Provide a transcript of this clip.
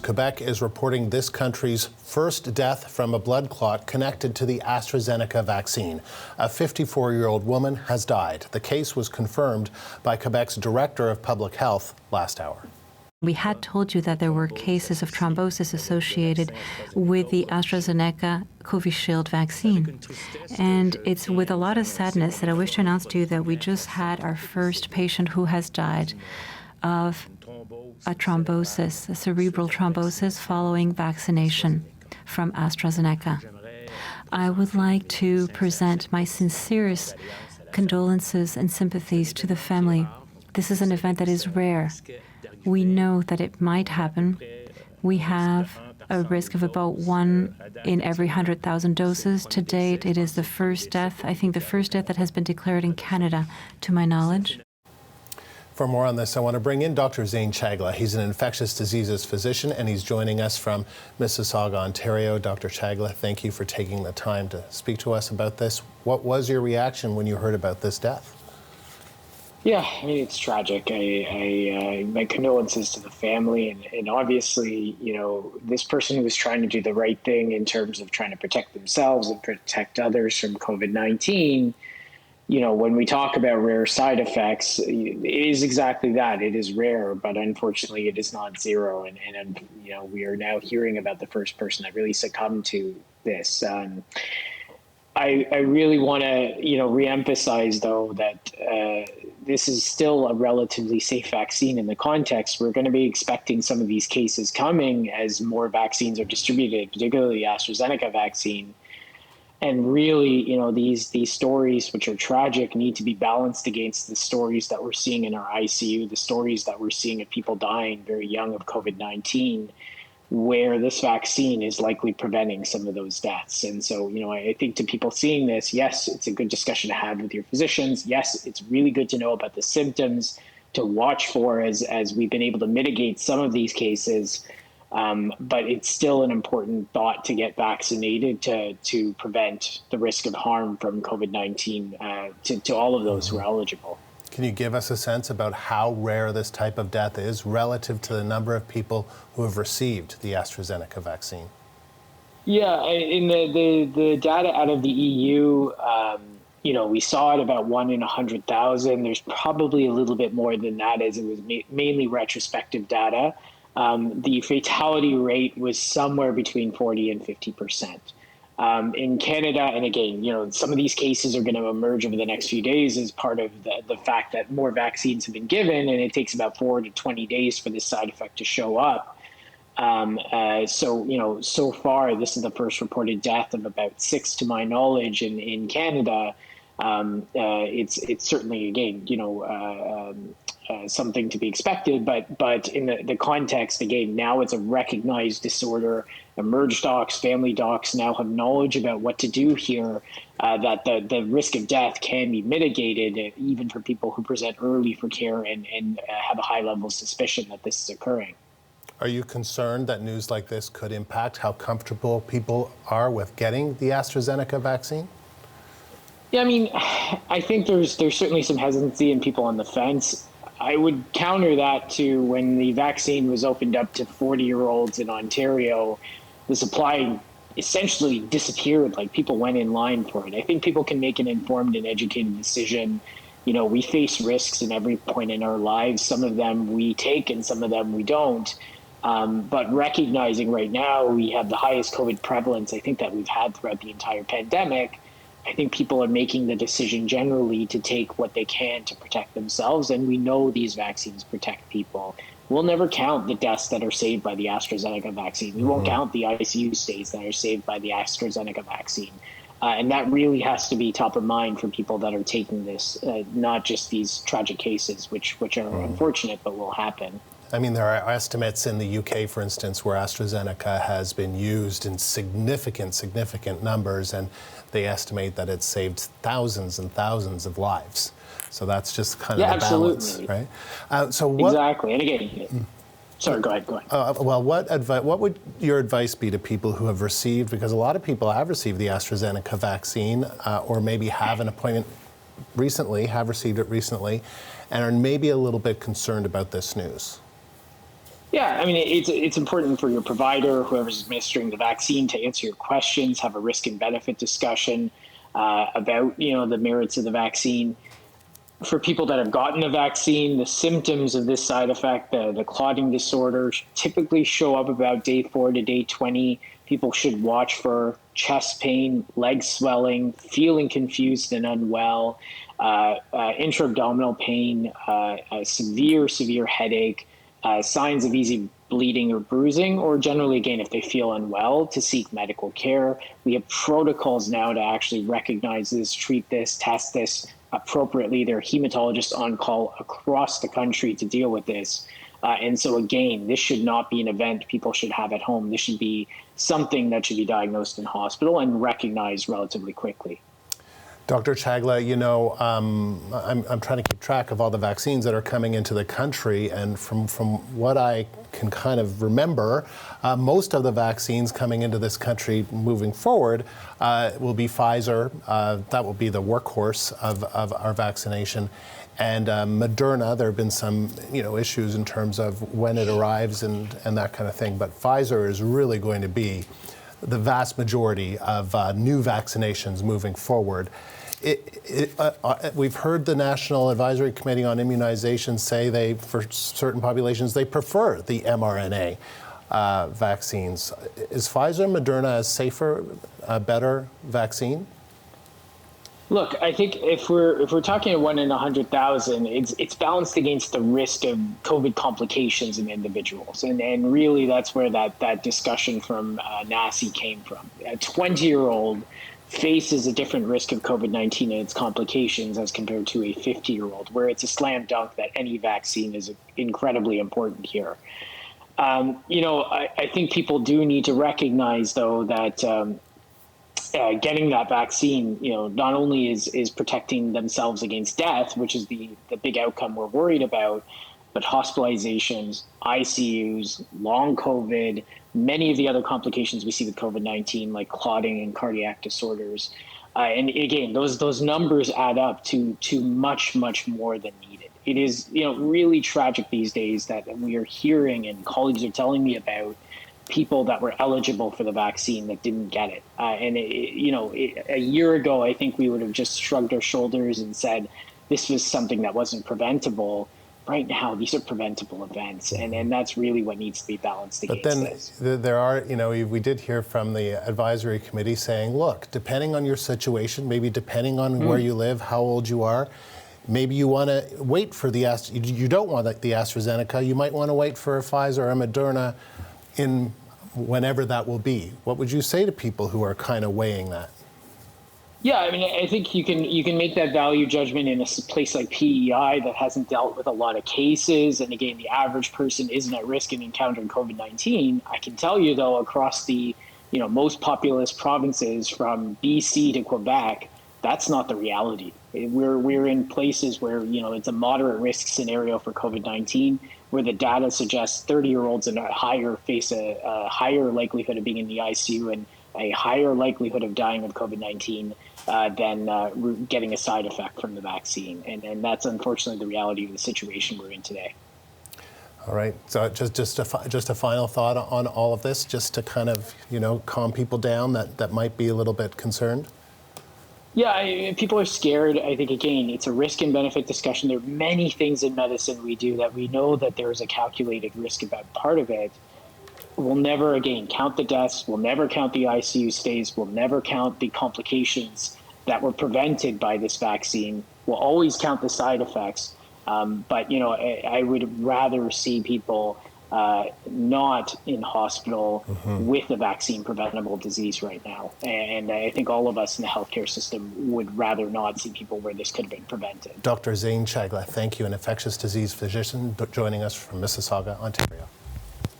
Quebec is reporting this country's first death from a blood clot connected to the AstraZeneca vaccine. A 54-year-old woman has died. The case was confirmed by Quebec's Director of Public Health last hour. We had told you that there were cases of thrombosis associated with the AstraZeneca Covishield vaccine. And it's with a lot of sadness that I wish to announce to you that we just had our first patient who has died of a thrombosis, a cerebral thrombosis following vaccination from AstraZeneca. I would like to present my sincerest condolences and sympathies to the family. This is an event that is rare. We know that it might happen. We have a risk of about 1 in every 100,000 doses. To date, it is the first death, I think the first death that has been declared in Canada, to my knowledge. For more on this, I want to bring in Dr. Zane Chagla. He's an infectious diseases physician, and he's joining us from Mississauga, Ontario. Dr. Chagla, thank you for taking the time to speak to us about this. What was your reaction when you heard about this death? Yeah, I mean, it's tragic. My condolences to the family, and obviously, you know, this person was trying to do the right thing in terms of trying to protect themselves and protect others from COVID-19. You know, when we talk about rare side effects, it is exactly that. It is rare, but unfortunately, it is not zero. And you know, we are now hearing about the first person that really succumbed to this. I really want to, you know, reemphasize, though, that this is still a relatively safe vaccine in the context. We're going to be expecting some of these cases coming as more vaccines are distributed, particularly the AstraZeneca vaccine. And really, you know, these stories, which are tragic, need to be balanced against the stories that we're seeing in our ICU, the stories that we're seeing of people dying very young of COVID-19, where this vaccine is likely preventing some of those deaths. And so, you know, I think to people seeing this, yes, it's a good discussion to have with your physicians. Yes, it's really good to know about the symptoms to watch for as we've been able to mitigate some of these cases. But it's still an important thought to get vaccinated to prevent the risk of harm from COVID-19 to all of those who are eligible. Can you give us a sense about how rare this type of death is relative to the number of people who have received the AstraZeneca vaccine? Yeah, in the data out of the EU, you know, we saw it about 1 in 100,000. There's probably a little bit more than that, as it was mainly retrospective data. The fatality rate was somewhere between 40 and 50%. In Canada, and again, you know, some of these cases are going to emerge over the next few days as part of the fact that more vaccines have been given, and it takes about 4 to 20 days for this side effect to show up. So, you know, so far, this is the first reported death of about 6 to my knowledge in Canada. It's certainly, again, you know, something to be expected, but in the context, again, now it's a recognized disorder. Emerge docs, family docs now have knowledge about what to do here, that the risk of death can be mitigated even for people who present early for care and have a high level of suspicion that this is occurring. Are you concerned that news like this could impact how comfortable people are with getting the AstraZeneca vaccine? Yeah, I mean, I think there's certainly some hesitancy in people on the fence. I would counter that to when the vaccine was opened up to 40-year-olds in Ontario, the supply essentially disappeared. Like, people went in line for it. I think people can make an informed and educated decision. You know, we face risks in every point in our lives. Some of them we take and some of them we don't. But recognizing right now we have the highest COVID prevalence, I think, that we've had throughout the entire pandemic, I think people are making the decision generally to take what they can to protect themselves. And we know these vaccines protect people. We'll never count the deaths that are saved by the AstraZeneca vaccine. We won't count the ICU stays that are saved by the AstraZeneca vaccine. And that really has to be top of mind for people that are taking this, not just these tragic cases, which are unfortunate, but will happen. I mean, there are estimates in the UK, for instance, where AstraZeneca has been used in significant numbers, and they estimate that it's saved thousands and thousands of lives. So that's just kind of the balance, right? Exactly. And again, sorry, go ahead. Well, what would your advice be to people who have received, because a lot of people have received the AstraZeneca vaccine, or maybe have an appointment recently, have received it recently, and are maybe a little bit concerned about this news? Yeah, I mean, it's important for your provider, whoever's administering the vaccine, to answer your questions, have a risk and benefit discussion about, the merits of the vaccine. For people that have gotten a vaccine, the symptoms of this side effect, the clotting disorder, typically show up about day 4 to day 20. People should watch for chest pain, leg swelling, feeling confused and unwell, intra-abdominal pain, severe headache, signs of easy bleeding or bruising, or generally, again, if they feel unwell, to seek medical care. We have protocols now to actually recognize this, treat this, test this appropriately. There are hematologists on call across the country to deal with this. And so, again, this should not be an event people should have at home. This should be something that should be diagnosed in hospital and recognized relatively quickly. Dr. Chagla, I'm trying to keep track of all the vaccines that are coming into the country, and from what I can kind of remember, most of the vaccines coming into this country moving forward will be Pfizer. That will be the workhorse of our vaccination. And Moderna, there have been some issues in terms of when it arrives and that kind of thing, but Pfizer is really going to be the vast majority of new vaccinations moving forward. We've heard the National Advisory Committee on Immunization say for certain populations, they prefer the mRNA vaccines. Is Pfizer and Moderna a safer, better vaccine? Look, I think if we're talking at 1 in 100,000, it's balanced against the risk of COVID complications in individuals, and really that's where that discussion from NACI came from. A 20-year-old faces a different risk of COVID-19 and its complications as compared to a 50-year-old, where it's a slam dunk that any vaccine is incredibly important here. I think people do need to recognize, though, that getting that vaccine, not only is protecting themselves against death, which is the big outcome we're worried about, but hospitalizations, ICUs, long COVID, many of the other complications we see with COVID-19, like clotting and cardiac disorders. And again, those numbers add up to much, much more than needed. It is, really tragic these days that we are hearing, and colleagues are telling me about, people that were eligible for the vaccine that didn't get it. A year ago, I think we would have just shrugged our shoulders and said this was something that wasn't preventable. Right now, these are preventable events, and that's really what needs to be balanced against this. But then there are, we did hear from the advisory committee saying, look, depending on your situation, maybe depending on where you live, how old you are, maybe you want to wait for you don't want the AstraZeneca, you might want to wait for a Pfizer or a Moderna in whenever that will be. What would you say to people who are kind of weighing that? Yeah, I mean, I think you can make that value judgment in a place like PEI that hasn't dealt with a lot of cases. And again, the average person isn't at risk in encountering COVID-19. I can tell you, though, across the most populous provinces from BC to Quebec, that's not the reality. We're in places where it's a moderate risk scenario for COVID-19, where the data suggests 30-year-olds and higher face a higher likelihood of being in the ICU and a higher likelihood of dying of COVID-19 than getting a side effect from the vaccine. And that's unfortunately the reality of the situation we're in today. All right. So just a final thought on all of this, just to kind of, calm people down that might be a little bit concerned. Yeah, people are scared. I think, again, it's a risk and benefit discussion. There are many things in medicine we do that we know that there is a calculated risk about part of it. We'll never, again, count the deaths. We'll never count the ICU stays. We'll never count the complications that were prevented by this vaccine. We'll always count the side effects. But, I would rather see people not in hospital with a vaccine preventable disease right now. And I think all of us in the healthcare system would rather not see people where this could have been prevented. Dr. Zane Chagla, thank you, an infectious disease physician joining us from Mississauga, Ontario.